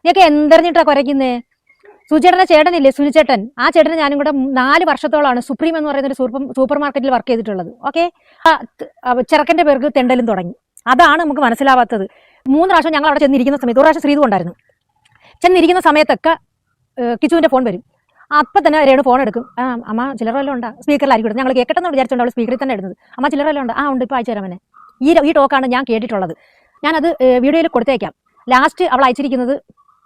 നീയൊക്കെ എന്തെറിഞ്ഞിട്ടാ കുരയ്ക്കുന്നേ? സുചേട്ടന്റെ ചേട്ടനില്ലേ, സുനിച്ചേട്ടൻ, ആ ചേട്ടന് ഞാനും കൂടെ 4 വർഷത്തോളമാണ് സുപ്രീം എന്ന് പറയുന്ന ഒരു സൂപ്പർ മാർക്കറ്റിൽ വർക്ക് ചെയ്തിട്ടുള്ളത്. ഓക്കെ, ചെറുക്കന്റെ പേർക്ക് തെണ്ടലും തുടങ്ങി. അതാണ് നമുക്ക് മനസ്സിലാവാത്തത്. 3 പ്രാവശ്യം ഞങ്ങൾ അവിടെ ചെന്നിരിക്കുന്ന സമയത്ത്, ഒരു പ്രാവശ്യം ശ്രീതു ഉണ്ടായിരുന്നു, ചെന്നിരിക്കുന്ന സമയത്തൊക്കെ കിച്ചുവിന്റെ ഫോൺ വരും. അപ്പം തന്നെ രേണു ഫോൺ എടുക്കും. അമ്മ ചില്ലറ വല്ലതും ഉണ്ടാ? സ്പീക്കറിലായിരിക്കും. ഞങ്ങൾ കേൾക്കട്ടെന്ന് വിചാരിച്ചുകൊണ്ട് അവൾ സ്പീക്കറിൽ തന്നെ ഇടുന്നത്. അമ്മ ചില്ലറ വല്ലതും ഉണ്ട്? ഉണ്ട്, ഇപ്പോൾ അയച്ചു തരാം എന്നെ. ഈ ടോക്കാണ് ഞാൻ കേട്ടിട്ടുള്ളത്. ഞാനത് വീഡിയോയിൽ കൊടുത്തേക്കാം. ലാസ്റ്റ് അവൾ അയച്ചിരിക്കുന്നത്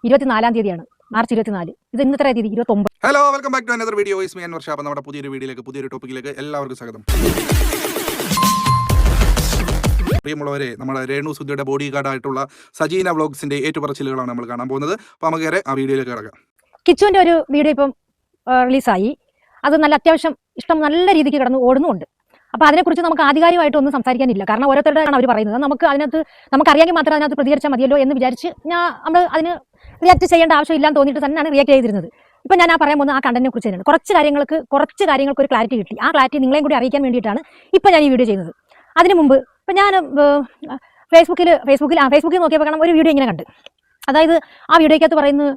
24-ാം തീയതിയാണ്, മാർച്ച് 24. ഇത് ഇന്നത്തെ തീയതി 29. Hello, welcome back to another video. Is me Anwar Shab. നമ്മുടെ പുതിയൊരു വീഡിയോയിലേക്ക്, പുതിയൊരു ടോപ്പിക്കിലേക്ക് എല്ലാവർക്കും സ്വാഗതം. പ്രിയമുള്ളവരെ, നമ്മുടെ രേണു സുധിയുടെ ബോഡി ഗാർഡായിട്ടുള്ള സജീന വ്ളോഗ്സിന്റെ ഏറ്റുപറച്ചിലുകളാണ് നമ്മൾ കാണാൻ പോകുന്നത്. അപ്പോൾ നമുക്ക് ആ വീഡിയോയിലേക്ക് കിടക്കാം. കിച്ചുവിന്റെ ഒരു വീഡിയോ ഇപ്പം റിലീസായി. അത് നല്ല അത്യാവശ്യം നല്ല രീതിക്ക് കിടന്ന് ഓടുന്നുമുണ്ട്. അപ്പോൾ അതിനെക്കുറിച്ച് നമുക്ക് ആധികാരികമായിട്ടൊന്നും സംസാരിക്കാനില്ല. കാരണം ഓരോരുത്തരുടെയാണ് അവർ പറയുന്നത്. നമുക്കറിയാമെങ്കിൽ മാത്രം അതിനകത്ത് പ്രതികരിച്ചാൽ മതിയല്ലോ എന്ന് വിചാരിച്ച് നമ്മൾ അതിന് റിയാക്ട് ചെയ്യേണ്ട ആവശ്യമില്ലാന്ന് തോന്നിയിട്ട് തന്നെയാണ് റിയാക്ട് ചെയ്തിരുന്നത്. ഇപ്പം ഞാൻ പറയാൻ പോകുന്നത് ആ കണ്ടന്റിനെ കുറിച്ച് തന്നെയാണ്. കുറച്ച് കാര്യങ്ങൾക്ക് ഒരു ക്ലാരിറ്റി കിട്ടി. ആ ക്ലാരിറ്റി നിങ്ങളെയും കൂടി അറിയിക്കാൻ വേണ്ടിയിട്ടാണ് ഇപ്പം ഞാൻ ഈ വീഡിയോ ചെയ്യുന്നത്. അതിന് മുമ്പ് ഇപ്പം ഞാൻ ഫേസ്ബുക്കിൽ നോക്കിയപ്പോൾ കാണാൻ ഒരു വീഡിയോ ഇങ്ങനെ കണ്ട്. അതായത് ആ വീഡിയോയ്ക്കകത്ത് പറയുന്നത്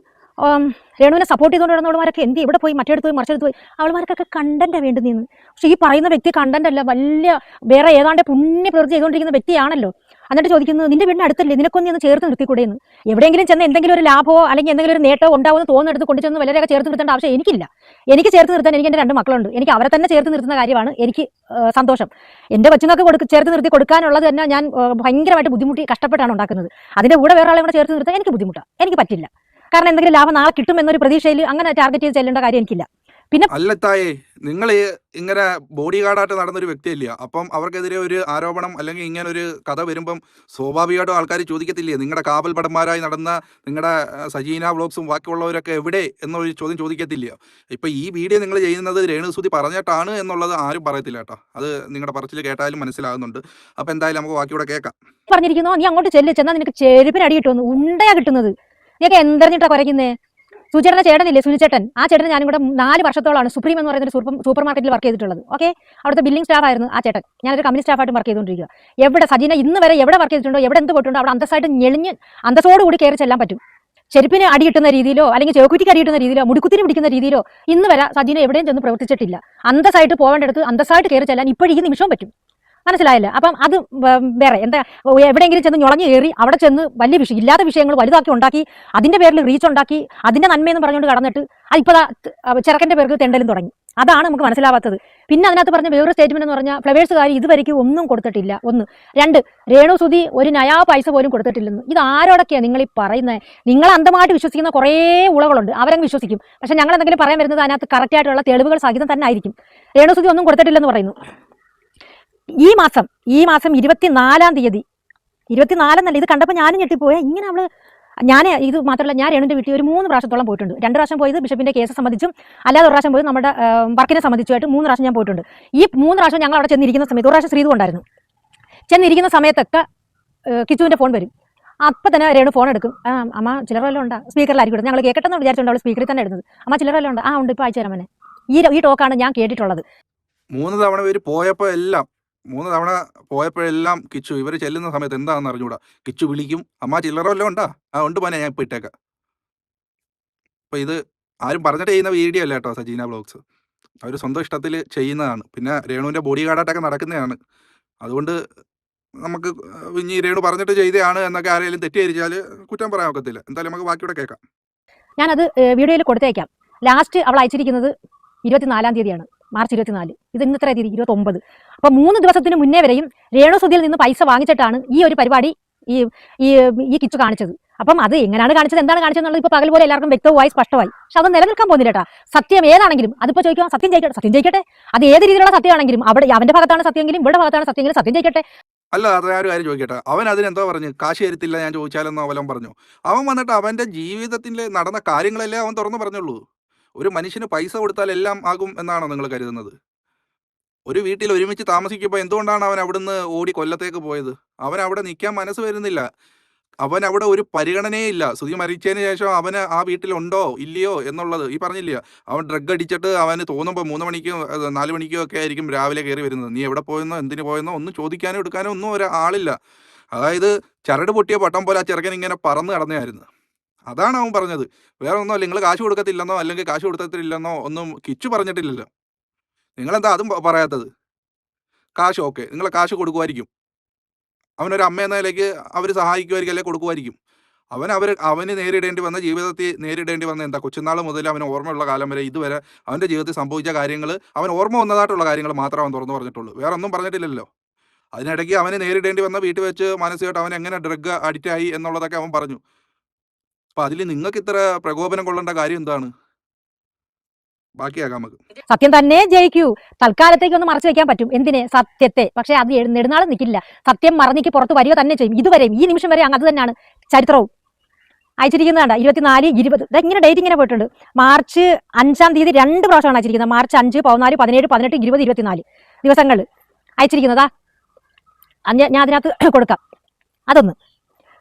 രേണുവിനെ സപ്പോർട്ട് ചെയ്തുകൊണ്ട് വരുന്നവന്മാരൊക്കെ എന്ത് ഇവിടെ പോയി മറ്റെടുത്ത് പോയി മറിച്ചെടുത്ത് പോയി, അവൾമാർക്കൊക്കെ കണ്ടന്റ് വേണ്ടുന്നതെന്ന്. പക്ഷേ ഈ പറയുന്ന വ്യക്തി കണ്ടന്റ് അല്ല, വലിയ വേറെ ഏതാണ്ട് പുണ്യ പ്രവൃത്തി ചെയ്തുകൊണ്ടിരിക്കുന്ന വ്യക്തിയാണല്ലോ. എന്നിട്ട് ചോദിക്കുന്നത്, നിന്റെ വീടിന് അടുത്തല്ലേ, നിനക്കൊന്ന് ചേർത്ത് നിർത്തിക്കൂടെയെന്ന്. എവിടെയെങ്കിലും ചെന്ന് എന്തെങ്കിലും ഒരു ലാഭമോ അല്ലെങ്കിൽ എന്തെങ്കിലും ഒരു നേട്ടമോ ഉണ്ടാവുമെന്ന് തോന്നുന്നെടുത്ത് കൊണ്ടുചെന്ന് വളരെയൊക്കെ ചേർത്ത് നിർത്തേണ്ട ആവശ്യം എനിക്കില്ല. എനിക്ക് ചേർത്ത് നിർത്താൻ എനിക്ക് എൻ്റെ 2 മക്കളുണ്ട്. എനിക്ക് അവരെ തന്നെ ചേർത്ത് നിർത്തുന്ന കാര്യമാണ് എനിക്ക് സന്തോഷം. എൻ്റെ കൊച്ചുങ്ങൾക്ക് ചേർത്ത് നിർത്തി കൊടുക്കാനുള്ളത് തന്നെ ഞാൻ ഭയങ്കരമായിട്ട് ബുദ്ധിമുട്ടി കഷ്ടപ്പെട്ടാണ് ഉണ്ടാക്കുന്നത്. അതിൻ്റെ കൂടെ വേറെ ആളെ കൂടെ ചേർത്ത് നിർത്താൻ എനിക്ക് ബുദ്ധിമുട്ടാണ്, എനിക്ക് പറ്റില്ല. കാരണം എന്തെങ്കിലും ലാഭം നാളെ കിട്ടുമെന്നൊരു പ്രതീക്ഷയിൽ അങ്ങനെ ടാർഗറ്റ് ചെയ്ത് ചെല്ലേണ്ട കാര്യം എനിക്കില്ല. പിന്നെ അല്ലത്തായേ, നിങ്ങൾ ഇങ്ങനെ ബോഡി ഗാർഡായിട്ട് നടന്നൊരു വ്യക്തിയല്ല. അപ്പം അവർക്കെതിരെ ഒരു ആരോപണം അല്ലെങ്കിൽ ഇങ്ങനെ ഒരു കഥ വരുമ്പം സ്വാഭാവികമായിട്ടും ആൾക്കാർ ചോദിക്കത്തില്ലേ, നിങ്ങളുടെ കാവൽ പടന്മാരായി നടന്ന നിങ്ങളുടെ സജീന വ്ളോഗ്സും ബാക്കിയുള്ളവരൊക്കെ എവിടെ എന്നൊരു ചോദ്യം ചോദിക്കത്തില്ല. ഇപ്പം ഈ വീഡിയോ നിങ്ങൾ ചെയ്യുന്നത് രേണു സുധി പറഞ്ഞിട്ടാണ് എന്നുള്ളത് ആരും പറയത്തില്ല കേട്ടോ. അത് നിങ്ങളുടെ പറച്ചിൽ കേട്ടാലും മനസ്സിലാകുന്നുണ്ട്. അപ്പം എന്തായാലും നമുക്ക് ബാക്കിയൂടെ കേൾക്കാം. പറഞ്ഞിരിക്കുന്നു, നീ അങ്ങോട്ട് ചെന്നാൽ നിനക്ക് ചെരുപ്പിന് അടി കിട്ടുമെന്ന്. ഉണ്ടയാ കിട്ടുന്നത്. നീയൊക്കെ എന്തെറിഞ്ഞിട്ടാ കുരയ്ക്കുന്നേ? സുചേട്ടന്റെ ചേട്ടനില്ലേ, സുനിച്ചേട്ടൻ, ആ ചേട്ടന് ഞാനും കൂടെ 4 വർഷത്തോളമാണ് സുപ്രീം എന്ന് പറയുന്ന ഒരു സൂപ്പർ മാർക്കറ്റിൽ വർക്ക് ചെയ്തിട്ടുള്ളത്. ഓക്കെ, അവിടുത്തെ ബില്ലിംഗ് സ്റ്റാഫ് ആയിരുന്നു ആ ചേട്ടൻ. ഞാനൊരു കമ്പനി സ്റ്റാഫായിട്ട് വർക്ക് ചെയ്തുകൊണ്ടിരിക്കുക. എവിടെ സജീന ഇന്ന് വരെ എവിടെ വർക്ക് ചെയ്തിട്ടുണ്ടോ, എവിടെ എന്ത് പോയിട്ടുണ്ടോ അവിടെ അന്തസ്സായിട്ട് ഞെളിഞ്ഞ് അന്തസ്സോടുകൂടി കയറി ചെല്ലാൻ പറ്റും. ചെരുപ്പിന് അടി കിട്ടുന്ന രീതിയിലോ അല്ലെങ്കിൽ ചോക്കുറ്റിക്ക് അടി കിട്ടുന്ന രീതിയിലോ മുടിക്കുത്തിന് പിടിക്കുന്ന രീതിയിലോ ഇന്ന് വരെ സജീന എവിടെയും ചെന്ന് പ്രവർത്തിച്ചിട്ടില്ല. അന്തസ്സായിട്ട് പോവേണ്ടടുത്ത് അന്തസ്സായിട്ട് കയറി ചെല്ലാൻ ഇപ്പോൾ ഈ നിമിഷവും പറ്റും. മനസ്സിലായില്ല? അപ്പം അത് വേറെ എന്താ, എവിടെയെങ്കിലും ചെന്ന് ഞൊളഞ്ഞു കയറി അവിടെ ചെന്ന് വലിയ വിഷയം ഇല്ലാത്ത വിഷയങ്ങൾ വലുതാക്കി ഉണ്ടാക്കി അതിന്റെ പേരിൽ റീച്ച് ഉണ്ടാക്കി അതിന്റെ നന്മയെന്ന് പറഞ്ഞുകൊണ്ട് കടന്നിട്ട് അതിപ്പോൾ ചെറുക്കന്റെ പേർക്ക് തെണ്ടലും തുടങ്ങി. അതാണ് നമുക്ക് മനസ്സിലാവാത്തത്. പിന്നെ അതിനകത്ത് പറഞ്ഞ വേറൊരു സ്റ്റേറ്റ്മെന്റ് എന്ന് പറഞ്ഞാൽ ഫ്ലവേഴ്സുകാർ ഇതുവരെയ്ക്ക് ഒന്നും കൊടുത്തിട്ടില്ല. 1. 2, രേണു സുധി ഒരു നയാ പൈസ പോലും കൊടുത്തിട്ടില്ലെന്ന്. ഇത് ആരോടൊക്കെയാണ് നിങ്ങൾ ഈ പറയുന്നത്? നിങ്ങൾ അന്ധമായിട്ട് വിശ്വസിക്കുന്ന കുറേ ഉളകളുണ്ട്, അവരങ്ങ് വിശ്വസിക്കും. പക്ഷെ ഞങ്ങൾ എന്തെങ്കിലും പറയാൻ വരുന്നത് അതിനകത്ത് കറക്റ്റായിട്ടുള്ള തെളിവുകൾ സഹിതം തന്നെ ആയിരിക്കും. രേണു സുധി ഒന്നും കൊടുത്തിട്ടില്ലെന്ന് പറയുന്നു. ഈ മാസം 24-ാം തീയതി, 24 ഇത് കണ്ടപ്പോൾ ഞാനും ഞെട്ടിപ്പോയെ. ഇങ്ങനെ ഇത് മാത്രമല്ല, ഞാൻ രേണുവിൻ്റെ വീട്ടിൽ ഒരു 3 പ്രാവശ്യത്തോളം പോയിട്ടുണ്ട്. 2 പ്രാവശ്യം പോയത് ബിഷപ്പിന്റെ കേസ് സംബന്ധിച്ചും, അല്ലാതെ ഒരു പ്രാവശ്യം പോയത് നമ്മുടെ വർക്കിനെ സംബന്ധിച്ചുമായിട്ട് 3 പ്രാവശ്യം ഞാൻ പോയിട്ടുണ്ട്. ഈ 3 പ്രാവശ്യം ഞങ്ങൾ അവിടെ ചെന്നിരിക്കുന്ന സമയത്ത്, ഒരു പ്രാവശ്യം ശ്രീതു ഉണ്ടായിരുന്നു, ചെന്നിരിക്കുന്ന സമയത്തൊക്കെ കിച്ചുവിന്റെ ഫോൺ വരും. അപ്പം തന്നെ രേണു ഫോൺ എടുക്കും. അമ്മ ചില്ലറ വല്ലതും ഉണ്ടാ? സ്പീക്കറിലായിരിക്കും. ഞങ്ങൾ കേൾക്കട്ടെന്ന് വിചാരിച്ചുകൊണ്ട് അവൾ സ്പീക്കറിൽ തന്നെ ഇടുന്നത്. അമ്മ ചില്ലറ വല്ലതും ഉണ്ട്? ഉണ്ട്, ഇപ്പോൾ അയച്ചു തരാം എന്നെ. ഈ ടോക്കാണ് ഞാൻ കേട്ടിട്ടുള്ളത്. 3 തവണ പോയപ്പോഴെല്ലാം കിച്ചു ഇവർ ചെല്ലുന്ന സമയത്ത് എന്താണെന്ന് അറിഞ്ഞൂടാ. കിച്ചു വിളിക്കും, അമ്മ ചില്ലറ വല്ലതും ഉണ്ടാ? ഉണ്ട് പോനെ, ഞാൻ ഇപ്പോൾ ഇട്ടേക്കാം. അപ്പോൾ ഇത് ആരും പറഞ്ഞിട്ട് ചെയ്യുന്ന വീഡിയോ അല്ല കേട്ടോ സജീന വ്ളോഗ്സ്. അവർ സ്വന്തം ഇഷ്ടത്തിൽ ചെയ്യുന്നതാണ്. പിന്നെ രേണുവിൻ്റെ ബോഡി ഗാർഡായിട്ടൊക്കെ നടക്കുന്നതാണ്. അതുകൊണ്ട് നമുക്ക് ഇനി രേണു പറഞ്ഞിട്ട് ചെയ്തതാണ് എന്നൊക്കെ ആരെങ്കിലും തെറ്റിദ്ധരിച്ചാൽ കുറ്റം പറയാൻ ഒക്കത്തില്ല. എന്തായാലും നമുക്ക് ബാക്കിയൂടെ കേൾക്കാം. ഞാനത് വീഡിയോയിൽ കൊടുത്തേക്കാം. ലാസ്റ്റ് അവൾ അയച്ചിരിക്കുന്നത് 24-ാം തീയതിയാണ്, മാർച്ച് 24. ഇത് ഇന്നത്തെ തീയതി 29. അപ്പോൾ 3 ദിവസത്തിന് മുന്നേ വരെയും രേണു സുധിയിൽ നിന്ന് പൈസ വാങ്ങിച്ചിട്ടാണ് ഈ ഒരു പരിപാടി ഈ കിച്ചു കാണിച്ചത്. അപ്പം അത് എങ്ങനെയാണ് കാണിച്ചത്, എന്താണ് കാണിച്ചത് എന്നുള്ളത് ഇപ്പോൾ പകൽ പോലെ എല്ലാവർക്കും വ്യക്തമായി സ്പഷ്ടമായി. പക്ഷെ അത് നിലനിൽക്കാൻ പോകുന്നില്ല കേട്ടോ. സത്യം ഏതാണെങ്കിലും അതിപ്പോൾ ചോദിക്കാം, സത്യം ജയിക്കട്ടെ. അത് ഏത് രീതിയിലുള്ള സത്യമാണെങ്കിലും അവിടെ അവന്റെ ഭാഗത്താണ് സത്യമെങ്കിലും ഇവിടെ ഭാഗത്താണ് സത്യമെങ്കിലും സത്യം ജയിക്കട്ടെ. അല്ല, അത് ഞാൻ ഒരു കാര്യം ചോദിക്കട്ടെ. അവൻ അതിനെന്തോ പറഞ്ഞു, കാശ് തരത്തില്ല ഞാൻ ചോദിച്ചാലെന്നോ അവൻ പറഞ്ഞു. അവൻ വന്നിട്ട് അവൻ്റെ ജീവിതത്തിൽ നടന്ന കാര്യങ്ങളല്ലേ അവൻ തുറന്നു പറഞ്ഞുള്ളൂ. ഒരു മനുഷ്യന് പൈസ കൊടുത്താൽ എല്ലാം ആകും എന്നാണോ നിങ്ങൾ കരുതുന്നത്? ഒരു വീട്ടിൽ ഒരുമിച്ച് താമസിക്കുമ്പോൾ എന്തുകൊണ്ടാണ് അവൻ അവിടുന്ന് ഓടി കൊല്ലത്തേക്ക് പോയത്? അവൻ അവിടെ നിൽക്കാൻ മനസ്സ് വരുന്നില്ല. അവൻ അവിടെ ഒരു പരിഗണനയില്ല. സുധി മരിച്ചതിന് ശേഷം അവന് ആ വീട്ടിലുണ്ടോ ഇല്ലയോ എന്നുള്ളത്. ഈ പറഞ്ഞില്ല, അവൻ ഡ്രഗ് അടിച്ചിട്ട് അവന് തോന്നുമ്പോൾ 3 മണിക്കോ 4 മണിക്കോ ഒക്കെ ആയിരിക്കും രാവിലെ കയറി വരുന്നത്. നീ എവിടെ പോയെന്നോ എന്തിനു പോയെന്നോ ഒന്നും ചോദിക്കാനോ എടുക്കാനോ ഒന്നും ഒരാളില്ല. അതായത് ചരട് പൊട്ടിയ പട്ടം പോലെ ആ ചെറുക്കൻ ഇങ്ങനെ പറന്ന് കിടന്നായിരുന്നു. അതാണ് അവൻ പറഞ്ഞത്. വേറെ ഒന്നുമല്ല. നിങ്ങൾ കാശ് കൊടുക്കത്തില്ലെന്നോ അല്ലെങ്കിൽ കാശ് കൊടുക്കത്തില്ലെന്നോ ഒന്നും കിച്ചു പറഞ്ഞിട്ടില്ലല്ലോ. നിങ്ങളെന്താ അതും പറയാത്തത്? കാശ് ഓക്കെ. നിങ്ങൾ കാശ് കൊടുക്കുമായിരിക്കും. അവനൊരു അമ്മ എന്ന നിലയ്ക്ക് അവർ സഹായിക്കുമായിരിക്കും, അല്ലെങ്കിൽ കൊടുക്കുമായിരിക്കും. അവന് നേരിടേണ്ടി വന്ന ജീവിതത്തിൽ നേരിടേണ്ടി വന്ന എന്താ, കൊച്ചുനാൾ മുതൽ അവന് ഓർമ്മയുള്ള കാലം വരെ ഇതുവരെ അവൻ്റെ ജീവിതത്തിൽ സംഭവിച്ച കാര്യങ്ങൾ, അവൻ ഓർമ്മ വന്നതായിട്ടുള്ള കാര്യങ്ങൾ മാത്രമേ അവൻ തുറന്നു പറഞ്ഞിട്ടുള്ളൂ. വേറെ ഒന്നും പറഞ്ഞിട്ടില്ലല്ലോ. അതിനിടയ്ക്ക് അവന് നേരിടേണ്ടി വന്ന വീട്ടിൽ വെച്ച് മാനസികമായിട്ട് അവൻ എങ്ങനെ ഡ്രഗ് അഡിക്റ്റ് ആയി എന്നുള്ളതൊക്കെ അവൻ പറഞ്ഞു. അപ്പോൾ അതിൽ നിങ്ങൾക്ക് ഇത്ര പ്രകോപനം കൊള്ളേണ്ട കാര്യം എന്താണ്? ബാക്കിയാക്കാം നമുക്ക്. സത്യം തന്നെ ജയിക്കൂ. തൽക്കാലത്തേക്ക് ഒന്ന് മറച്ചു വെക്കാൻ പറ്റും, എന്തിനെ, സത്യത്തെ. പക്ഷെ അത് നെടുനാളും നിൽക്കില്ല. സത്യം മറന്നിക്ക് പുറത്ത് വരിക തന്നെ ചെയ്യും. ഇതുവരെയും ഈ നിമിഷം വരെ അത് തന്നെയാണ് ചരിത്രവും. അയച്ചിരിക്കുന്നതാണ് 24-20. ഇങ്ങനെ ഡേറ്റ് ഇങ്ങനെ പോയിട്ടുണ്ട്. മാർച്ച് 5-ാം തീയതി 2 പ്രാവശ്യമാണ് അയച്ചിരിക്കുന്നത്. മാർച്ച് 5, 14, 17, 18, 20, 24 ദിവസങ്ങൾ അയച്ചിരിക്കുന്നതാ. ഞാൻ അതിനകത്ത് കൊടുക്കാം. അതൊന്ന്.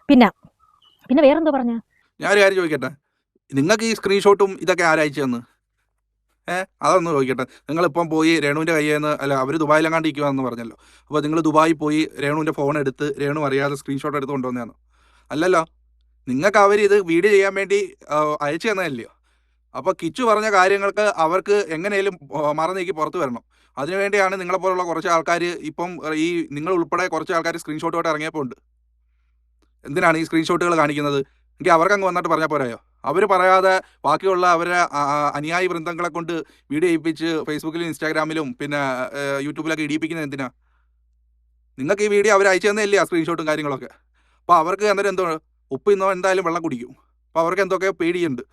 പിന്നെ വേറെന്തോ പറഞ്ഞ, ഞാനൊരു കാര്യം ചോദിക്കട്ടെ, നിങ്ങൾക്ക് ഈ സ്ക്രീൻഷോട്ടും ഇതൊക്കെ ആരയച്ചു തന്ന്? അതൊന്ന് ചോദിക്കട്ടെ. നിങ്ങളിപ്പം പോയി രേണുവിൻ്റെ കയ്യിൽ നിന്ന്, അല്ല അവർ ദുബായിലെങ്ങാണ്ട് ഇരിക്കുകയെന്ന് പറഞ്ഞല്ലോ. അപ്പോൾ നിങ്ങൾ ദുബായിൽ പോയി രേണുവിൻ്റെ ഫോൺ എടുത്ത് രേണു അറിയാതെ സ്ക്രീൻഷോട്ട് എടുത്ത് കൊണ്ടുവന്നതാണ്? അല്ലല്ലോ. നിങ്ങൾക്ക് അവർ ഇത് വീഡിയോ ചെയ്യാൻ വേണ്ടി അയച്ചു തന്നതല്ലയോ? അപ്പോൾ കിച്ചു പറഞ്ഞ കാര്യങ്ങൾക്ക് അവർക്ക് എങ്ങനെയും മറന്നു നീക്കി പുറത്ത് വരണം. അതിനുവേണ്ടിയാണ് നിങ്ങളെപ്പോലുള്ള കുറച്ച് ആൾക്കാർ ഇപ്പം ഈ നിങ്ങൾ ഉൾപ്പെടെ കുറച്ച് ആൾക്കാർ സ്ക്രീൻഷോട്ടോട്ട് ഇറങ്ങിയപ്പോൾ ഉണ്ട്. എന്തിനാണ് ഈ സ്ക്രീൻഷോട്ടുകൾ കാണിക്കുന്നത്? എങ്കിൽ അവർക്കങ്ങ് വന്നിട്ട് പറഞ്ഞാൽ പോരായോ? അവർ പറയാതെ ബാക്കിയുള്ള അവരെ അനുയായി വൃന്ദങ്ങളെ കൊണ്ട് വീഡിയോ ചെയ്യിപ്പിച്ച് ഫേസ്ബുക്കിലും ഇൻസ്റ്റാഗ്രാമിലും പിന്നെ യൂട്യൂബിലൊക്കെ ഇടിയിപ്പിക്കുന്നത് എന്തിനാ? നിങ്ങൾക്ക് ഈ വീഡിയോ അവർ അയച്ചു തന്നെയല്ലേ ആ സ്ക്രീൻഷോട്ടും കാര്യങ്ങളൊക്കെ. അപ്പോൾ അവർക്ക് അന്നേരം എന്തോ ഉപ്പ് ഇന്നോ എന്തായാലും വെള്ളം കുടിക്കും. അപ്പോൾ അവർക്ക് എന്തൊക്കെ പേടിയുണ്ട്.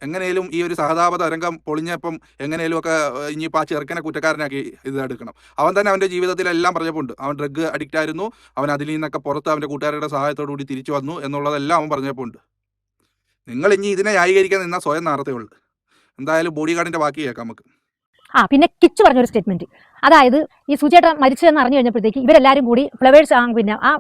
എങ്ങനെയും ഈ ഒരു സഹതാപ തരംഗം പൊളിഞ്ഞപ്പം എങ്ങനെയും ഒക്കെ ഇനിയിപ്പോൾ ആ ചെറുക്കനെ കുറ്റക്കാരനാക്കി ഇതെടുക്കണം. അവൻ തന്നെ അവൻ്റെ ജീവിതത്തിലെല്ലാം പറഞ്ഞപ്പോണ്ട്. അവൻ ഡ്രഗ് അഡിക്റ്റ് ആയിരുന്നു, അവൻ അതിൽ നിന്നൊക്കെ പുറത്ത് അവൻ്റെ കൂട്ടുകാരുടെ സഹായത്തോടു കൂടി തിരിച്ചു വന്നു എന്നുള്ളതെല്ലാം അവൻ പറഞ്ഞപ്പോണ്ട്. നിങ്ങൾ ഇനി ഇതിനെ ന്യായീകരിക്കാൻ നിന്നാൽ സ്വയം നാർത്തേ ഉള്ളൂ. എന്തായാലും ബോഡി ഗാർഡിൻ്റെ ബാക്കി കേൾക്കാം നമുക്ക്. പിന്നെ കിച്ചു പറഞ്ഞൊരു സ്റ്റേറ്റ്മെന്റ്, അതായത് ഈ സുചേട്ട മരിച്ചതെന്ന് അറിഞ്ഞു കഴിഞ്ഞപ്പോഴത്തേക്ക് ഇവരെല്ലാവരും കൂടി ഫ്ലവേഴ്സ് പിന്നെ ആ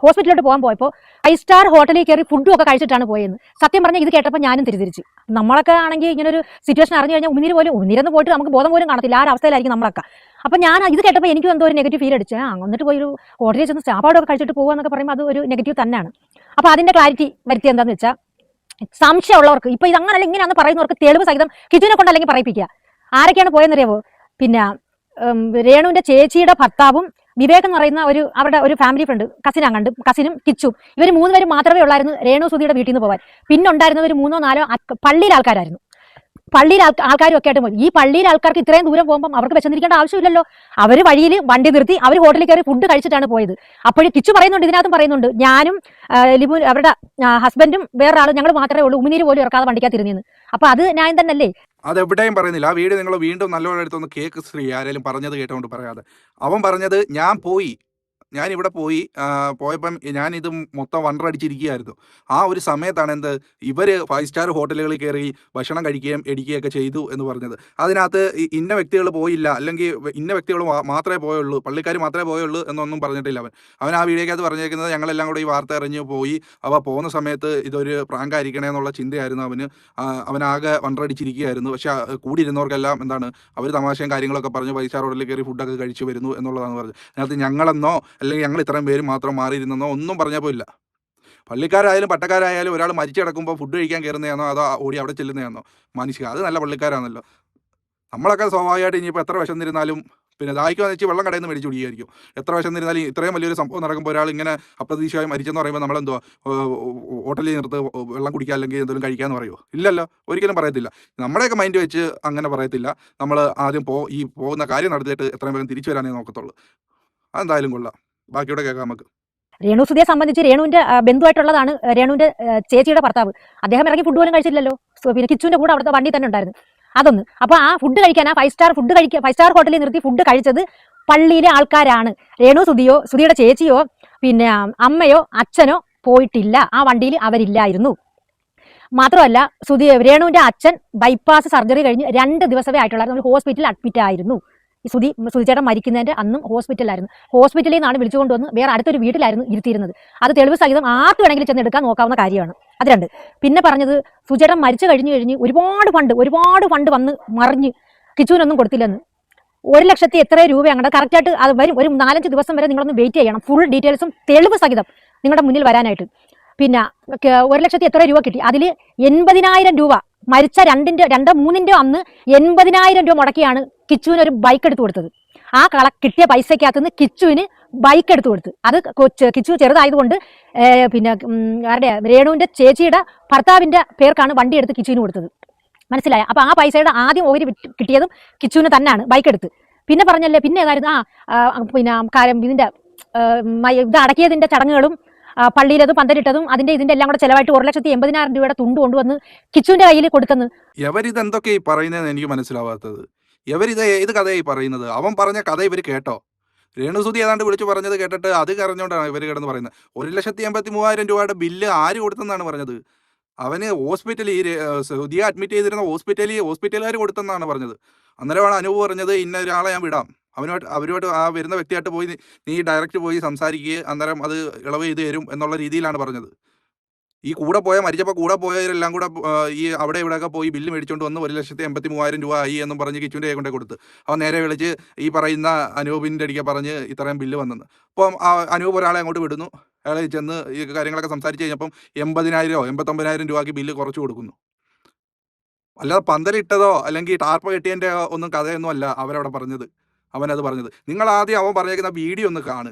ഹോസ്പിറ്റലിലോട്ട് പോയപ്പോൾ 5 സ്റ്റാർ ഹോട്ടലിൽ കയറി ഫുഡും ഒക്കെ കഴിച്ചിട്ടാണ് പോയെന്ന്. സത്യം പറഞ്ഞാൽ ഇത് കേട്ടപ്പോൾ ഞാനും തിരിച്ചു. നമ്മളൊക്കെ ആണെങ്കിൽ ഇങ്ങനെ ഒരു സിറ്റുവേഷൻ അറിഞ്ഞു കഴിഞ്ഞാൽ ഉന്നിരന്ന് പോയിട്ട് നമുക്ക് ബോധം പോലും കാണത്തില്ല. ആ ഒരു അവസ്ഥയിലായിരിക്കും നമ്മളൊക്കെ. അപ്പം ഞാൻ ഇത് കേട്ടപ്പോൾ എനിക്കും എന്തോ ഒരു നെഗറ്റീവ് ഫീൽ അടിച്ച്, എന്നിട്ട് പോയി ഒരു ഹോട്ടലിൽ ചെന്ന് സ്റ്റാഫാടൊക്കെ കഴിച്ചിട്ട് പോകുക എന്നൊക്കെ പറയുമ്പോൾ അത് ഒരു നെഗറ്റീവ് തന്നെയാണ്. അപ്പോൾ അതിൻ്റെ ക്ലാരിറ്റി വരുത്തിയത് എന്താണെന്ന് വെച്ചാൽ, സംശയമുള്ളവർക്ക്, ഇപ്പോൾ ഇത് അങ്ങനല്ല ഇങ്ങനെയാണെന്ന് പറയുന്നവർക്ക് തെളിവ് സഹിതം കിച്ചുവിനെ കൊണ്ട് അല്ലെങ്കിൽ പറയിപ്പിക്കുക. ആരൊക്കെയാണ് പോയെന്നറിയാവോ? പിന്നെ രേണുവിൻ്റെ ചേച്ചിയുടെ ഭർത്താവും വിവേക് എന്ന് പറയുന്ന അവരുടെ ഒരു ഫാമിലി ഫ്രണ്ട്, കസിനും കിച്ചും, ഇവർ 3 പേരും മാത്രമേ ഉള്ളായിരുന്നു രേണു സുധിയുടെ വീട്ടിൽ നിന്ന് പോകാൻ. പിന്നെ ഉണ്ടായിരുന്നവർ 3-4 പള്ളിയിലെ ആൾക്കാരായിരുന്നു. പള്ളിയിലെ ആൾക്കാരും ഒക്കെ ആയിട്ട് പോയി. ഈ പള്ളിയിലെ ആൾക്കാർക്ക് ഇത്രയും ദൂരം പോകുമ്പോൾ അവർക്ക് വിശന്നിരിക്കേണ്ട ആവശ്യമില്ലല്ലോ. അവർ വഴിയിൽ വണ്ടി നിർത്തി അവർ ഹോട്ടലിൽ കയറി ഫുഡ് കഴിച്ചിട്ടാണ് പോയത്. അപ്പോഴും കിച്ചു പറയുന്നുണ്ട്, ഇതിനകത്തും പറയുന്നുണ്ട്, ഞാനും ലിബു അവരുടെ ഹസ്ബൻഡും വേറൊരാളും ഞങ്ങൾ മാത്രമേ ഉള്ളൂ, ഉമിനീര് പോലും ഇറക്കാതെ വണ്ടിക്കകത്തിരുന്നു. അപ്പോൾ അത് ന്യായം തന്നെയല്ലേ? അതെവിടെയും പറയുന്നില്ല. ആ വീഡിയോ നിങ്ങൾ വീണ്ടും നല്ലപോലെ എടുത്തൊന്ന് കേക്ക് ശ്രീ, ആരെങ്കിലും പറഞ്ഞത് കേട്ടുകൊണ്ട് പറയാതെ. അവൻ പറഞ്ഞത് ഞാനിവിടെ പോയപ്പം ഞാനിത് മൊത്തം വണ്ടറടിച്ചിരിക്കുകയായിരുന്നു. ആ ഒരു സമയത്താണ് ഇവർ 5 സ്റ്റാർ ഹോട്ടലുകളിൽ കയറി ഭക്ഷണം കഴിക്കുകയും ഇടിക്കുകയൊക്കെ ചെയ്തു എന്ന് പറഞ്ഞത്. അതിനകത്ത് ഇന്ന വ്യക്തികൾ പോയില്ല, അല്ലെങ്കിൽ ഇന്ന വ്യക്തികൾ മാത്രമേ പോയുള്ളൂ, പള്ളിക്കാർ മാത്രമേ പോയുള്ളൂ എന്നൊന്നും പറഞ്ഞിട്ടില്ല. അവൻ ആ വീഡിയോക്കകത്ത് പറഞ്ഞേക്കുന്നത് ഞങ്ങളെല്ലാം കൂടെ ഈ വാർത്ത അറിഞ്ഞ് പോയി, അവ പോകുന്ന സമയത്ത് ഇതൊരു പ്രാങ്കായിരിക്കണേ എന്നുള്ള ചിന്തയായിരുന്നു അവനാകെ വണ്ടറടിച്ചിരിക്കുകയായിരുന്നു. പക്ഷെ കൂടിയിരുന്നവർക്കെല്ലാം അവർ തമാശയും കാര്യങ്ങളൊക്കെ പറഞ്ഞ് 5 സ്റ്റാർ ഹോട്ടലിൽ കയറി ഫുഡൊക്കെ കഴിച്ചു വരുന്നു എന്നുള്ളതാണ് പറഞ്ഞത്. അതിനകത്ത് ഞങ്ങളെന്നോ അല്ലെങ്കിൽ ഞങ്ങൾ ഇത്രയും പേര് മാത്രം മാറിയിരുന്നെന്നോ ഒന്നും പറഞ്ഞപ്പോൾ ഇല്ല. പള്ളിക്കാരായാലും പട്ടക്കാരായാലും ഒരാൾ മരിച്ചു കിടക്കുമ്പോൾ ഫുഡ് കഴിക്കാൻ കയറുന്നതാണോ അതോ ഓടി അവിടെ ചെല്ലുന്നതാണോ മനുഷ്യ? അത് നല്ല പള്ളിക്കാരാണല്ലോ. നമ്മളൊക്കെ സ്വാഭാവികമായിട്ട് ഇനിയിപ്പോൾ എത്ര വിശന്നിരുന്നാലും പിന്നെ ദാഹിക്കുമെന്ന് വെച്ച് വെള്ളം കടയിൽ നിന്ന് മേടിച്ചു കുടിക്കുമായിരിക്കും. എത്ര വിശന്നിരുന്നാലും ഇത്രയും വലിയൊരു സംഭവം നടക്കുമ്പോൾ ഒരാൾ ഇങ്ങനെ അപ്രതീക്ഷിതമായി മരിച്ചെന്ന് പറയുമ്പോൾ നമ്മളെന്തോ ഹോട്ടലിൽ നിർത്ത് വെള്ളം കുടിക്കുക അല്ലെങ്കിൽ എന്തെങ്കിലും കഴിക്കാമെന്ന് പറയുമോ? ഇല്ലല്ലോ, ഒരിക്കലും പറയത്തില്ല. നമ്മുടെയൊക്കെ മൈൻഡ് വെച്ച് അങ്ങനെ പറയത്തില്ല. നമ്മൾ ആദ്യം പോകുന്ന കാര്യം നടത്തിയിട്ട് എത്രയും പേരും തിരിച്ചു വരാനേ നോക്കത്തുള്ളൂ. അതെന്തായാലും കൊള്ളാം. ബാക്കിയോടെ കേൾക്കാം നമുക്ക്. രേണു സുധിയെ സംബന്ധിച്ച് രേണുവിന്റെ ബന്ധുവായിട്ടുള്ളതാണ് രേണുവിന്റെ ചേച്ചിയുടെ ഭർത്താവ്. അദ്ദേഹം ഇറങ്ങി ഫുഡ് പോലും കഴിച്ചില്ലല്ലോ. പിന്നെ കിച്ചുവിന്റെ കൂടെ അവിടുത്തെ വണ്ടി തന്നെ ഉണ്ടായിരുന്നു. അതൊന്ന്. അപ്പൊ ആ ഫുഡ് കഴിക്കാൻ, 5 സ്റ്റാർ ഹോട്ടലിൽ നിർത്തി ഫുഡ് കഴിച്ചത് പള്ളിയിലെ ആൾക്കാരാണ്. രേണു സുധിയുടെ ചേച്ചിയോ പിന്നെ അമ്മയോ അച്ഛനോ പോയിട്ടില്ല. ആ വണ്ടിയിൽ അവരില്ലായിരുന്നു. മാത്രമല്ല രേണുവിന്റെ അച്ഛൻ ബൈപ്പാസ് സർജറി കഴിഞ്ഞ് 2 ദിവസമേ ആയിട്ടുള്ളായിരുന്നു. ഹോസ്പിറ്റലിൽ അഡ്മിറ്റ് ആയിരുന്നു. ഈ സുധിച്ചേട്ടൻ മരിക്കുന്നതിന്റെ അന്നും ഹോസ്പിറ്റലിലായിരുന്നു. ഹോസ്പിറ്റലിൽ നിന്നാണ് വിളിച്ചുകൊണ്ടുവന്ന് വേറെ അടുത്തൊരു വീട്ടിലായിരുന്നു ഇരുത്തിയിരുന്നത്. അത് തെളിവ് സഹിതം ആർക്ക് വേണമെങ്കിലും ചെന്ന് എടുക്കാൻ നോക്കാവുന്ന കാര്യമാണ്. അത് 2. പിന്നെ പറഞ്ഞത് സുധിച്ചേട്ടൻ മരിച്ചു കഴിഞ്ഞ് ഒരുപാട് ഫണ്ട് വന്ന് മറിഞ്ഞ് കിച്ചുവിനൊന്നും കൊടുത്തില്ലെന്ന്. 1 ലക്ഷത്തി എത്ര രൂപ അങ്ങനെ കറക്റ്റായിട്ട് അത് വരും. ഒരു 4-5 ദിവസം വരെ നിങ്ങളൊന്ന് വെയിറ്റ് ചെയ്യണം. ഫുൾ ഡീറ്റെയിൽസും തെളിവ് സഹിതം നിങ്ങളുടെ മുന്നിൽ വരാനായിട്ട്. പിന്നെ 1,00,000 എത്ര രൂപ കിട്ടി. അതിൽ 80,000 രൂപ മരിച്ച രണ്ടോ മൂന്നിൻ്റെയോ അന്ന് 80,000 രൂപ മുടക്കിയാണ് കിച്ചുവിന് ഒരു ബൈക്ക് എടുത്തു കൊടുത്തത്. ആ കിട്ടിയ പൈസക്കകത്തുനിന്ന് കിച്ചുവിന് ബൈക്ക് എടുത്തു കൊടുത്ത്. അത് കിച്ചു ചെറുതായതുകൊണ്ട് പിന്നെ ആരുടെ രേണുവിന്റെ ചേച്ചിയുടെ ഭർത്താവിന്റെ പേർക്കാണ് വണ്ടി എടുത്ത് കിച്ചുവിന് കൊടുത്തത്. മനസ്സിലായ? അപ്പൊ ആ പൈസയുടെ ആദ്യം ഓഹരി കിട്ടിയതും കിച്ചുവിന് തന്നെയാണ് ബൈക്ക് എടുത്ത്. പിന്നെ പറഞ്ഞല്ലേ പിന്നെ ഏതായിരുന്നു പിന്നെ ഇതിന്റെ ഇത് അടക്കിയതിന്റെ ചടങ്ങുകളും പള്ളിയിലതും പന്തലിട്ടതും ഇതിന്റെ എല്ലാം കൂടെ ചെലവായിട്ട് 1,80,000 രൂപയുടെ തുണ്ട് കൊണ്ടുവന്ന് കിച്ചുവിന്റെ കയ്യിൽ കൊടുത്തെന്ന്. എവരിത് എന്തൊക്കെയായി പറയുന്നതെന്ന് എനിക്ക് മനസ്സിലാവാത്തത്. എവരിത് ഏത് കഥയായി പറയുന്നത്? അവൻ പറഞ്ഞ കഥ ഇവർ കേട്ടോ? രേണുസുതി ഏതാണ്ട് വിളിച്ചു പറഞ്ഞത് കേട്ടിട്ട് അത് കരഞ്ഞോണ്ടാണ് ഇവർ കിടന്ന് പറയുന്നത്. 1,83,000 രൂപയുടെ ബില്ല് ആര് കൊടുത്തെന്നാണ് പറഞ്ഞത്? അവന് ഹോസ്പിറ്റലിൽ സുതിയെ അഡ്മിറ്റ് ചെയ്തിരുന്ന ഹോസ്പിറ്റലുകാർ കൊടുത്തെന്നാണ് പറഞ്ഞത്. അന്നേരമാണ് അനൂപ് പറഞ്ഞത് ഇന്ന ഒരാളെ ഞാൻ വിടാം, അവരുമായിട്ട് ആ വരുന്ന വ്യക്തിയായിട്ട് പോയി നീ ഡയറക്റ്റ് പോയി സംസാരിക്കുക, അന്നേരം അത് ഇളവ് ചെയ്ത് തരും എന്നുള്ള രീതിയിലാണ് പറഞ്ഞത്. ഈ മരിച്ചപ്പോൾ കൂടെ പോയവരെല്ലാം കൂടെ ഈ അവിടെ ഇവിടെയൊക്കെ പോയി ബില്ല് മേടിച്ചുകൊണ്ട് വന്ന് 1,83,000 രൂപ ആയി എന്നും പറഞ്ഞ് കിച്ചുവിൻ്റെ കൊണ്ടേ കൊടുത്ത്. അവൻ നേരെ വിളിച്ച് ഈ പറയുന്ന അനൂപിൻ്റെ അടിക്കാൻ പറഞ്ഞ് ഇത്രയും ബില്ല് വന്നെന്ന്. അപ്പം അനൂപ് ഒരാളെ അങ്ങോട്ട് വിടുന്നു. അയാളെ ചെന്ന് ഈ കാര്യങ്ങളൊക്കെ സംസാരിച്ച് കഴിഞ്ഞപ്പം 80,000 89,000 രൂപയ്ക്ക് ബില്ല് കുറച്ച് കൊടുക്കുന്നു. അല്ലാതെ പന്തലിട്ടതോ അല്ലെങ്കിൽ ടാർപ്പ കെട്ടിയതിൻ്റെ ഒന്നും കഥയൊന്നും അല്ല അവരവിടെ പറഞ്ഞത്. അവനത് പറഞ്ഞത്. നിങ്ങൾ ആദ്യം അവൻ പറഞ്ഞേക്കുന്ന വീഡിയോ ഒന്ന് കാണ്,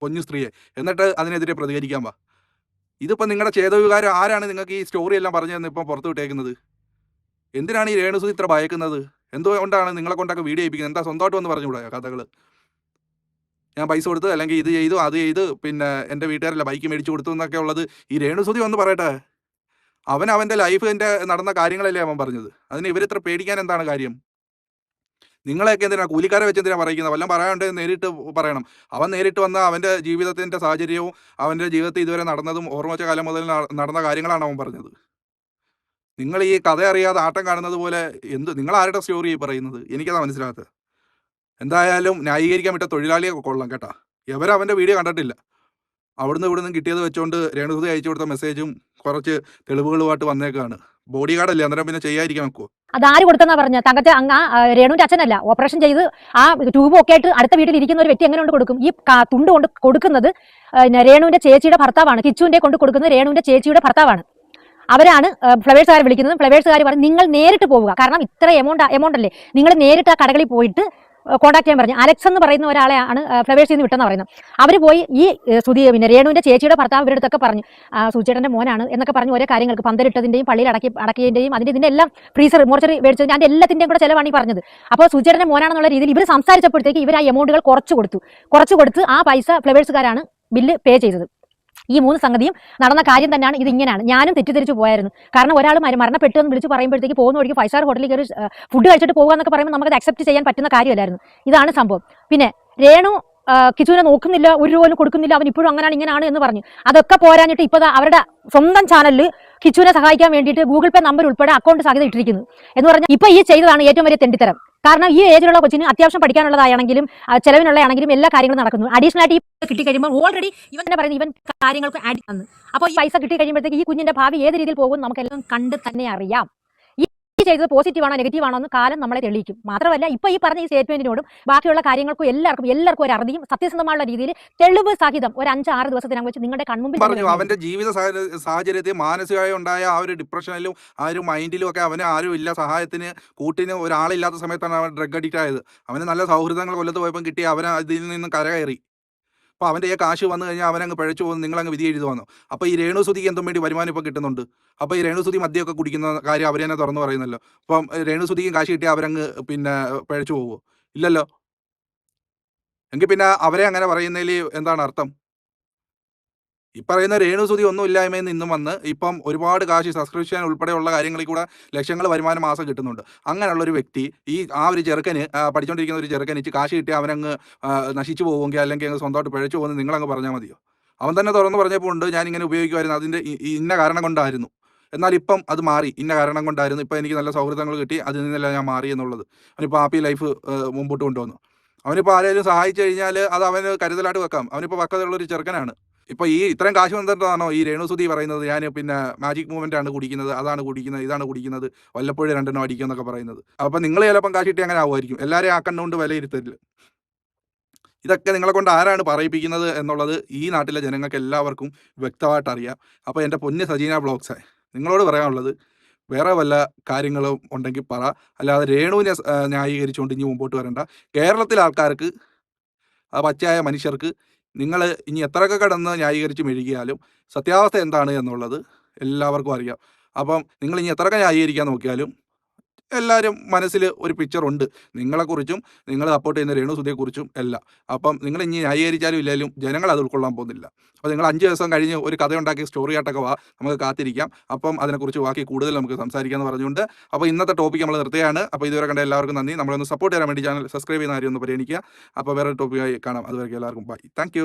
പൊന്നു സ്ത്രീയെ, എന്നിട്ട് അതിനെതിരെ പ്രതികരിക്കാൻ വാ. ഇതിപ്പോൾ നിങ്ങളുടെ ചേതവികാരം ആരാണ് നിങ്ങൾക്ക് ഈ സ്റ്റോറി എല്ലാം പറഞ്ഞു തന്നെ ഇപ്പം പുറത്ത് വിട്ടേക്കുന്നത്? എന്തിനാണ് ഈ രേണുസുതി ഇത്ര ഭയക്കുന്നത്? എന്തുകൊണ്ടാണ് നിങ്ങളെ കൊണ്ടൊക്കെ വീഡിയോ ചെയ്യിപ്പിക്കുന്നത്? എന്താ സ്വന്തമായിട്ട് വന്ന് പറഞ്ഞുകൂടാ കഥകൾ? ഞാൻ പൈസ കൊടുത്ത് അല്ലെങ്കിൽ ഇത് ചെയ്തു അത് ചെയ്ത് പിന്നെ എൻ്റെ വീട്ടുകാരല്ല ബൈക്ക് മേടിച്ചു കൊടുത്തു എന്നൊക്കെ ഉള്ളത് ഈ രേണുസുതി വന്ന് പറയട്ടെ. അവൻ്റെ ലൈഫിൻ്റെ നടന്ന കാര്യങ്ങളല്ലേ അവൻ പറഞ്ഞത്. അതിന് ഇവരിത്ര പേടിക്കാൻ എന്താണ് കാര്യം? നിങ്ങളെയൊക്കെ എന്തിനാണ് കൂലിക്കാരെ വെച്ച് എന്തിനാണ് പറയുന്നത്? വല്ലതും പറയാനുണ്ടെങ്കിൽ നേരിട്ട് പറയണം. അവൻ നേരിട്ട് വന്ന അവൻ്റെ ജീവിതത്തിൻ്റെ സാഹചര്യവും അവൻ്റെ ജീവിതത്തിൽ ഇതുവരെ നടന്നതും ഓർമ്മ വെച്ച കാലം മുതൽ നടന്ന കാര്യങ്ങളാണ് അവൻ പറഞ്ഞത്. നിങ്ങൾ ഈ കഥ അറിയാതെ ആട്ടം കാണുന്നത് പോലെ നിങ്ങൾ ആരുടെ സ്റ്റോറി പറയുന്നത്? എനിക്കതാ മനസ്സിലാകാത്തത്. എന്തായാലും ന്യായീകരിക്കാൻ വിട്ട തൊഴിലാളിയെ കൊള്ളാം കേട്ടാ. അവൻ്റെ വീഡിയോ കണ്ടിട്ടില്ല. അവിടുന്ന് ഇവിടുന്ന് കിട്ടിയത് വെച്ചുകൊണ്ട് രേണുസുതി അയച്ചു കൊടുത്ത മെസ്സേജും കുറച്ച് തെളിവുകളുമായിട്ട് വന്നേക്കാണ്. ബോഡി ഗാർഡല്ലേ, അന്നേരം പിന്നെ ചെയ്യാതിരിക്കാൻ വെക്കുമോ? അതാര് കൊടുത്തെന്നാ പറഞ്ഞ തങ്കച്ച രേണുവിന്റെ അച്ഛനല്ല. ഓപ്പറേഷൻ ചെയ്ത് ആ ട്യൂബും ഒക്കെ ആയിട്ട് അടുത്ത വീട്ടിൽ ഇരിക്കുന്ന ഒരു വ്യക്തി എങ്ങനെ കൊണ്ട് കൊടുക്കും? ഈ തുണ്ട് കൊണ്ട് കൊടുക്കുന്നത് രേണുവിന്റെ ചേച്ചിയുടെ ഭർത്താവാണ്. കിച്ചുവിന്റെ കൊണ്ട് കൊടുക്കുന്നത് രേണുവിന്റെ ചേച്ചിയുടെ ഭർത്താവാണ്. അവരാണ് ഫ്ലവേഴ്സുകാർ വിളിക്കുന്നത്. ഫ്ലവേഴ്സുകാർ പറഞ്ഞ് നിങ്ങൾ നേരിട്ട് പോവുക, കാരണം ഇത്ര എമൗണ്ട് അല്ലേ, നിങ്ങൾ നേരിട്ട് ആ കടകളിൽ പോയിട്ട് കോൺടാക്ട് ചെയ്യാൻ പറഞ്ഞു. അലക്സ് എന്ന് പറയുന്ന ഒരാളെയാണ് ഫ്ലവേഴ്സിൽ നിന്ന് വിട്ടെന്ന് പറയുന്നത്. അവർ പോയി ഈ പിന്നെ രേണുവിന്റെ ചേച്ചിയുടെ ഭർത്താവ് ഇവരുടെ അടുത്തൊക്കെ പറഞ്ഞു സുചേട്ടന്റെ മോനാണ് എന്നൊക്കെ പറഞ്ഞു ഓരോ കാര്യങ്ങൾക്ക്, പന്തലിട്ടതിന്റെയും പള്ളിയിൽ അടക്കിയതിന്റെയും ഇതിന്റെ എല്ലാം ഫ്രീസർ മോർച്ചറി മേടിച്ചതിന്റെ അതിന്റെ എല്ലാത്തിന്റെയും കൂടെ ചെലവാണ് ഈ പറഞ്ഞത്. അപ്പോൾ സുചേട്ടന്റെ മോനാണെന്നുള്ള രീതിയിൽ ഇവർ സംസാരിച്ചപ്പോഴത്തേക്ക് ഇവർ ആ എമൗണ്ടുകൾ കുറച്ചു കൊടുത്ത് ആ പൈസ ഫ്ലവേഴ്സുകാരാണ് ബില്ല് പേ ചെയ്തത്. ഈ 3 സംഗതിയും നടന്ന കാര്യം തന്നെയാണ്. ഇത് ഇങ്ങനെയാണ്. ഞാനും തെറ്റിദ്ധരിച്ചു പോയായിരുന്നു. കാരണം ഒരാൾ മരണപ്പെട്ടു എന്ന് വിളിച്ച് പറയുമ്പോഴത്തേക്ക് പോകുന്ന വഴിക്ക് 5 സ്റ്റാർ ഹോട്ടലിൽ കയറി ഫുഡ് കഴിച്ചിട്ട് പോകുക എന്നൊക്കെ പറയുമ്പോൾ നമുക്കത് അക്സെപ്റ്റ് ചെയ്യാൻ പറ്റുന്ന കാര്യമല്ലായിരുന്നു. ഇതാണ് സംഭവം. പിന്നെ രേണു കിച്ചുവിനെ നോക്കുന്നില്ല, ഒരു രൂപ കൊടുക്കുന്നില്ല, അവൻ ഇപ്പോഴും അങ്ങനെയാണ് ഇങ്ങനെയാണ് എന്ന് പറഞ്ഞു. അതൊക്കെ പോരാഞ്ഞിട്ട് ഇപ്പോൾ അവരുടെ സ്വന്തം ചാനലിൽ കിച്ചുവിനെ സഹായിക്കാൻ വേണ്ടിയിട്ട് ഗൂഗിൾ പേ നമ്പർ ഉൾപ്പെടെ അക്കൗണ്ട് സാധ്യത ഇട്ടിരിക്കുന്നു എന്ന് പറഞ്ഞാൽ ഇപ്പൊ ഈ ചെയ്തതാണ് ഏറ്റവും വലിയ തെണ്ടിത്തരം. കാരണം ഈ ഏജിലുള്ള കൊച്ചിന് അത്യാവശ്യം പഠിക്കാനുള്ളതാണെങ്കിലും ചെലവിനുള്ളതാണെങ്കിലും എല്ലാ കാര്യങ്ങളും നടക്കുന്നു. അഡീഷണൽ ആയിട്ട് ഈ കിട്ടിക്കഴിയുമ്പോൾ ഓൾറെഡി ഇവൻ തന്നെ പറയുന്നത് ഇവൻ കാര്യങ്ങൾക്ക് ആഡ് തന്നു. അപ്പോൾ ഈ പൈസ കിട്ടി കഴിയുമ്പോഴത്തേക്ക് ഈ കുഞ്ഞിന്റെ ഭാവി ഏത് രീതിയിൽ പോകും നമുക്കെല്ലാം കണ്ട് തന്നെ അറിയാം. ഈ ചെയ്തത് പോസിറ്റീവ് ആണോ നെഗറ്റീവ് ആണോ എന്ന് കാലം നമ്മളെ തെളിയിക്കും. മാത്രമല്ല ഇപ്പൊ ഈ പറഞ്ഞ ഈ സ്റ്റേറ്റ്മെന്റിനോടും ബാക്കിയുള്ള കാര്യങ്ങൾക്കും എല്ലാവർക്കും ഒരു അറുതിയും സത്യസന്ധമായ രീതിയിൽ തെളിവ് സഹിതം ഒരു 5-6 ദിവസത്തിനകം വെച്ച് നിങ്ങളുടെ കൺമുമ്പിൽ പറഞ്ഞു. അവന്റെ ജീവിത സാഹചര്യത്തിൽ മാനസികമായി ഉണ്ടായ ആ ഒരു ഡിപ്രഷനിലും ആ ഒരു മൈൻഡിലും ഒക്കെ അവന് ആരും ഇല്ല, സഹായത്തിന് കൂട്ടിന് ഒരാളില്ലാത്ത സമയത്താണ് അവൻ ഡ്രഗ് അഡിക്റ്റ് ആയത്. അവന് നല്ല സൗഹൃദങ്ങൾ കൊല്ലത്ത് പോയപ്പോൾ കിട്ടി, അവൻ അതിൽ നിന്ന് കരകയറി. അപ്പോൾ അവൻ്റെ ഈ കാശ് വന്നു കഴിഞ്ഞാൽ അവനങ്ങ് പഴച്ചു പോകുന്നു, നിങ്ങളങ്ങ് വിധി എഴുതുവാന്നോ? അപ്പോൾ ഈ രേണുസുതിക്ക് എന്തും വേണ്ടി വരുമാനം ഇപ്പോൾ കിട്ടുന്നുണ്ട്. അപ്പോൾ ഈ രേണുസുതി മദ്യമൊക്കെ കുടിക്കുന്ന കാര്യം അവർ തന്നെ തുറന്നു പറയുന്നല്ലോ. അപ്പം രേണുസുതിക്കും കാശ് കിട്ടിയാൽ അവരങ്ങ് പിന്നെ പഴച്ചു പോകുമോ? ഇല്ലല്ലോ. എങ്കിൽ പിന്നെ അവരെ അങ്ങനെ പറയുന്നതിൽ എന്താണ് അർത്ഥം? ഈ പറയുന്ന രേണുസുതി ഒന്നും ഇല്ലായ്മയിൽ നിന്നും വന്ന് ഇപ്പം ഒരുപാട് കാശ് സബ്സ്ക്രിപ്ഷൻ ഉൾപ്പെടെയുള്ള കാര്യങ്ങളിൽ കൂടെ ലക്ഷങ്ങൾ വരുമാനം മാസം കിട്ടുന്നുണ്ട്. അങ്ങനെയുള്ള ഒരു വ്യക്തി ആ ഒരു ചെറുക്കന് പഠിച്ചുകൊണ്ടിരിക്കുന്ന ഒരു ചെറുക്കന് കാശ് കിട്ടി അവനങ്ങ് നശിച്ചു പോകുമെങ്കിൽ അല്ലെങ്കിൽ അങ്ങ് സ്വന്തമായിട്ട് പിഴച്ചു പോകുന്നത് നിങ്ങളങ്ങ് പറഞ്ഞാൽ മതിയോ? അവൻ തന്നെ തുറന്ന് പറഞ്ഞപ്പോൾ ഉണ്ട് ഞാനിങ്ങനെ ഉപയോഗിക്കുമായിരുന്നു, അതിൻ്റെ ഇന്ന കാരണം കൊണ്ടായിരുന്നു. എന്നാൽ ഇപ്പം അത് മാറി, ഇന്ന കാരണം കൊണ്ടായിരുന്നു, ഇപ്പം എനിക്ക് നല്ല സൗഹൃദങ്ങൾ കിട്ടി, അതിൽ നിന്നെല്ലാം ഞാൻ മാറി എന്നുള്ളത്. അവനിപ്പോൾ ഹാപ്പി ലൈഫ് മുമ്പോട്ട് കൊണ്ടുവന്നു. അവനിപ്പോൾ ആരെങ്കിലും സഹായിച്ചു കഴിഞ്ഞാൽ അത് അവന് കരുതലായിട്ട് വെക്കാം. അവനിപ്പോൾ പക്വതയുള്ളൊരു ചെറുക്കനാണ്. ഇപ്പോൾ ഈ ഇത്രയും കാശ് വന്നിട്ടാണോ ഈ രേണുസുതി പറയുന്നത് ഞാൻ പിന്നെ മാജിക് മൂവ്മെൻ്റ് ആണ് കുടിക്കുന്നത്, അതാണ് കുടിക്കുന്നത്, ഇതാണ് കുടിക്കുന്നത്, വല്ലപ്പോഴും 2 അടിക്കുക എന്നൊക്കെ പറയുന്നത്? അപ്പം നിങ്ങൾ ചിലപ്പം കാശ് കിട്ടി അങ്ങനെ ആവുമായിരിക്കും. എല്ലാവരെയും ആ കണ്ണുകൊണ്ട് വിലയിരുത്തരുത്. ഇതൊക്കെ നിങ്ങളെ കൊണ്ട് ആരാണ് പറയിപ്പിക്കുന്നത് എന്നുള്ളത് ഈ നാട്ടിലെ ജനങ്ങൾക്ക് എല്ലാവർക്കും വ്യക്തമായിട്ട് അറിയാം. അപ്പോൾ എൻ്റെ പൊന്ന് സജീന ബ്ലോഗ്സേ, നിങ്ങളോട് പറയാനുള്ളത് വേറെ വല്ല കാര്യങ്ങളും ഉണ്ടെങ്കിൽ പറ, അല്ലാതെ രേണുവിനെ ന്യായീകരിച്ചുകൊണ്ട് ഇനി മുമ്പോട്ട് വരണ്ട. കേരളത്തിലെ ആൾക്കാർക്ക്, ആ പച്ചയായ മനുഷ്യർക്ക്, നിങ്ങൾ ഇനി എത്രയൊക്കെ കടന്ന് ന്യായീകരിച്ച് മെഴുകിയാലും സത്യാവസ്ഥ എന്താണ് എന്നുള്ളത് എല്ലാവർക്കും അറിയാം. അപ്പം നിങ്ങൾ ഇനി എത്രയൊക്കെ ന്യായീകരിക്കാൻ നോക്കിയാലും എല്ലാവരും മനസ്സിൽ ഒരു പിക്ചറുണ്ട് നിങ്ങളെക്കുറിച്ചും, നിങ്ങൾ സപ്പോർട്ട് ചെയ്യുന്ന രേണുസുധിയെക്കുറിച്ചും എല്ലാം. അപ്പം നിങ്ങൾ ഇനി ന്യായീകരിച്ചാലും ഇല്ലെങ്കിലും ജനങ്ങൾ അത് ഉൾക്കൊള്ളാൻ പോകുന്നില്ല. അപ്പോൾ നിങ്ങൾ 5 ദിവസം കഴിഞ്ഞ് ഒരു കഥയുണ്ടാക്കി സ്റ്റോറി ആയിട്ടൊക്കെ വാ, നമുക്ക് കാത്തിരിക്കാം. അപ്പം അതിനെക്കുറിച്ച് ബാക്കി കൂടുതൽ നമുക്ക് സംസാരിക്കാമെന്ന് പറഞ്ഞുകൊണ്ട് അപ്പോൾ ഇന്നത്തെ ടോപ്പിക് നമ്മൾ നിർത്തുകയാണ്. അപ്പോൾ ഇതുവരെ കണ്ട എല്ലാവർക്കും നന്ദി. നമ്മളൊന്ന് സപ്പോർട്ട് ചെയ്യാൻ വേണ്ടി ചാനൽ സബ്സ്ക്രൈബ് ചെയ്യുന്ന കാര്യം ഒന്ന് പരിഗണിക്കുക. അപ്പോൾ വേറെ ടോപ്പിക്കായി കാണാം. അതുവരെ എല്ലാവർക്കും ബൈ. താങ്ക്